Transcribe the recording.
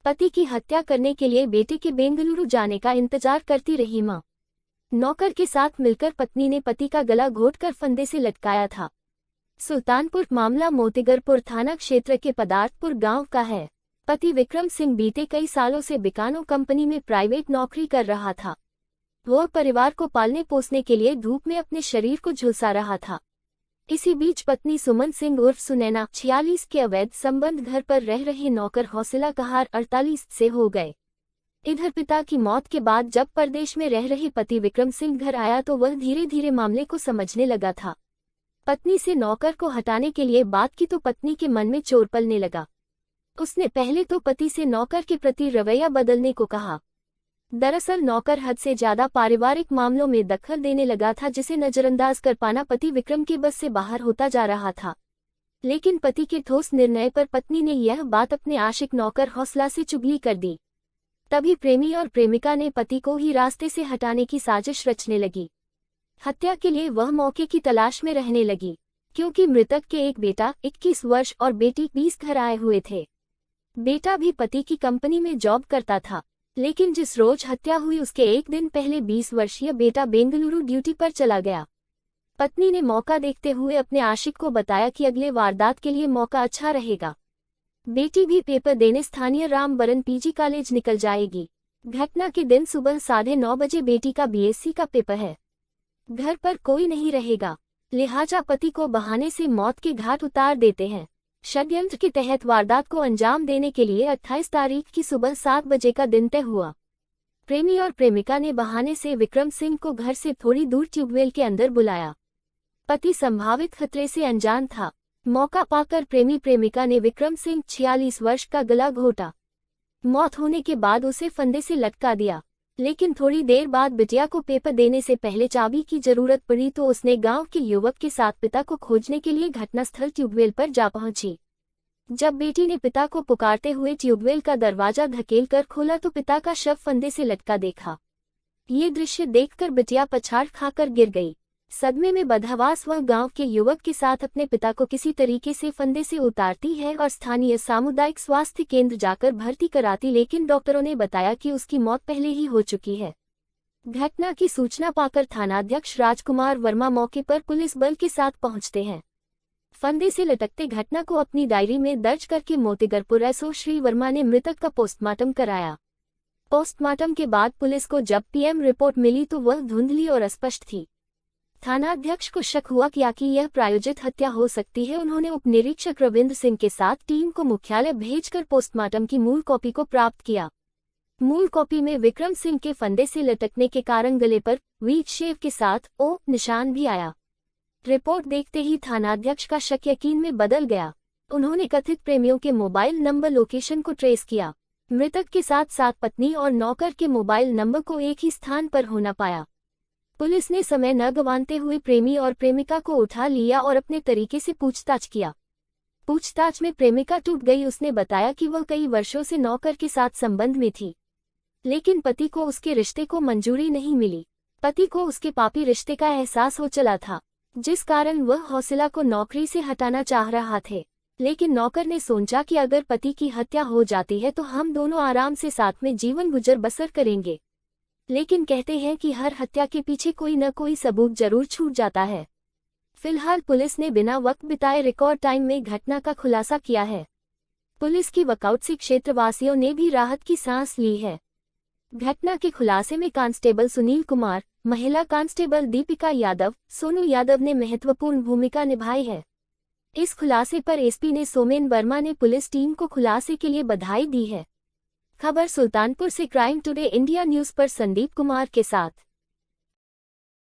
पति की हत्या करने के लिए बेटे के बेंगलुरु जाने का इंतजार करती रही मां। नौकर के साथ मिलकर पत्नी ने पति का गला घोंटकर फंदे से लटकाया था। सुल्तानपुर मामला मोतीगरपुर थाना क्षेत्र के पदार्थपुर गांव का है। पति विक्रम सिंह बीते कई सालों से बिकानो कंपनी में प्राइवेट नौकरी कर रहा था। वह परिवार को पालने पोसने के लिए धूप में अपने शरीर को झुलसा रहा था। इसी बीच पत्नी सुमन सिंह उर्फ सुनैना 46 के अवैध संबंध घर पर रह रहे नौकर हौसला कहार 48 से हो गए। इधर पिता की मौत के बाद जब परदेश में रह रहे पति विक्रम सिंह घर आया तो वह धीरे धीरे मामले को समझने लगा था। पत्नी से नौकर को हटाने के लिए बात की तो पत्नी के मन में चोर पलने लगा। उसने पहले तो पति से नौकर के प्रति रवैया बदलने को कहा। दरअसल नौकर हद से ज्यादा पारिवारिक मामलों में दखल देने लगा था, जिसे नजरअंदाज कर पाना पति विक्रम के बस से बाहर होता जा रहा था। लेकिन पति के ठोस निर्णय पर पत्नी ने यह बात अपने आशिक नौकर हौसला से चुगली कर दी। तभी प्रेमी और प्रेमिका ने पति को ही रास्ते से हटाने की साजिश रचने लगी। हत्या के लिए वह मौके की तलाश में रहने लगी, क्योंकि मृतक के एक बेटा 21 वर्ष और बेटी 20 घर आए हुए थे। बेटा भी पति की कंपनी में जॉब करता था, लेकिन जिस रोज हत्या हुई उसके एक दिन पहले 20 वर्षीय बेटा बेंगलुरु ड्यूटी पर चला गया। पत्नी ने मौका देखते हुए अपने आशिक को बताया कि अगले वारदात के लिए मौका अच्छा रहेगा। बेटी भी पेपर देने स्थानीय रामबरन पीजी कॉलेज निकल जाएगी। घटना के दिन सुबह 9:30 बजे बेटी का बीएससी का पेपर है। घर पर कोई नहीं रहेगा, लिहाजा पति को बहाने से मौत के घाट उतार देते हैं। षड्यंत्र के तहत वारदात को अंजाम देने के लिए 28 तारीख की सुबह 7 बजे का दिन तय हुआ। प्रेमी और प्रेमिका ने बहाने से विक्रम सिंह को घर से थोड़ी दूर ट्यूबवेल के अंदर बुलाया। पति संभावित खतरे से अनजान था। मौका पाकर प्रेमी प्रेमिका ने विक्रम सिंह 46 वर्ष का गला घोंटा। मौत होने के बाद उसे फंदे से लटका दिया, लेकिन थोड़ी देर बाद बिटिया को पेपर देने से पहले चाबी की जरूरत पड़ी तो उसने गांव के युवक के साथ पिता को खोजने के लिए घटनास्थल ट्यूबवेल पर जा पहुंची। जब बेटी ने पिता को पुकारते हुए ट्यूबवेल का दरवाजा धकेलकर खोला तो पिता का शव फंदे से लटका देखा। ये दृश्य देखकर बिटिया पछाड़ खाकर गिर गई। सदमे में बदहवास वह गांव के युवक के साथ अपने पिता को किसी तरीके से फंदे से उतारती है और स्थानीय सामुदायिक स्वास्थ्य केंद्र जाकर भर्ती कराती, लेकिन डॉक्टरों ने बताया कि उसकी मौत पहले ही हो चुकी है। घटना की सूचना पाकर थानाध्यक्ष राजकुमार वर्मा मौके पर पुलिस बल के साथ पहुंचते हैं। फंदे से लटकते घटना को अपनी डायरी में दर्ज करके मोतीगरपुर एसओ श्री वर्मा ने मृतक का पोस्टमार्टम कराया। पोस्टमार्टम के बाद पुलिस को जब पीएम रिपोर्ट मिली तो वह धुंधली और अस्पष्ट थी। थानाध्यक्ष को शक हुआ कि यह प्रायोजित हत्या हो सकती है। उन्होंने उपनिरीक्षक रविंद्र सिंह के साथ टीम को मुख्यालय भेजकर पोस्टमार्टम की मूल कॉपी को प्राप्त किया। मूल कॉपी में विक्रम सिंह के फंदे से लटकने के कारण गले पर वीट शेव के साथ ओ निशान भी आया। रिपोर्ट देखते ही थानाध्यक्ष का शक यकीन में बदल गया। उन्होंने कथित प्रेमियों के मोबाइल नंबर लोकेशन को ट्रेस किया। मृतक के साथ साथ पत्नी और नौकर के मोबाइल नंबर को एक ही स्थान पर होना पाया। पुलिस ने समय न गंवाते हुए प्रेमी और प्रेमिका को उठा लिया और अपने तरीके से पूछताछ किया। पूछताछ में प्रेमिका टूट गई। उसने बताया कि वह कई वर्षों से नौकर के साथ संबंध में थी, लेकिन पति को उसके रिश्ते को मंजूरी नहीं मिली। पति को उसके पापी रिश्ते का एहसास हो चला था, जिस कारण वह हौसला को नौकरी से हटाना चाह रहा थे। लेकिन नौकर ने सोचा कि अगर पति की हत्या हो जाती है तो हम दोनों आराम से साथ में जीवन गुजर बसर करेंगे। लेकिन कहते हैं कि हर हत्या के पीछे कोई न कोई सबूत जरूर छूट जाता है। फिलहाल पुलिस ने बिना वक्त बिताए रिकॉर्ड टाइम में घटना का खुलासा किया है। पुलिस की वॉकआउट से क्षेत्रवासियों ने भी राहत की सांस ली है। घटना के खुलासे में कांस्टेबल सुनील कुमार, महिला कांस्टेबल दीपिका यादव, सोनू यादव ने महत्वपूर्ण भूमिका निभाई है। इस खुलासे पर एसपी ने सोमेन वर्मा ने पुलिस टीम को खुलासे के लिए बधाई दी है। खबर सुल्तानपुर से क्राइम टुडे इंडिया न्यूज पर संदीप कुमार के साथ।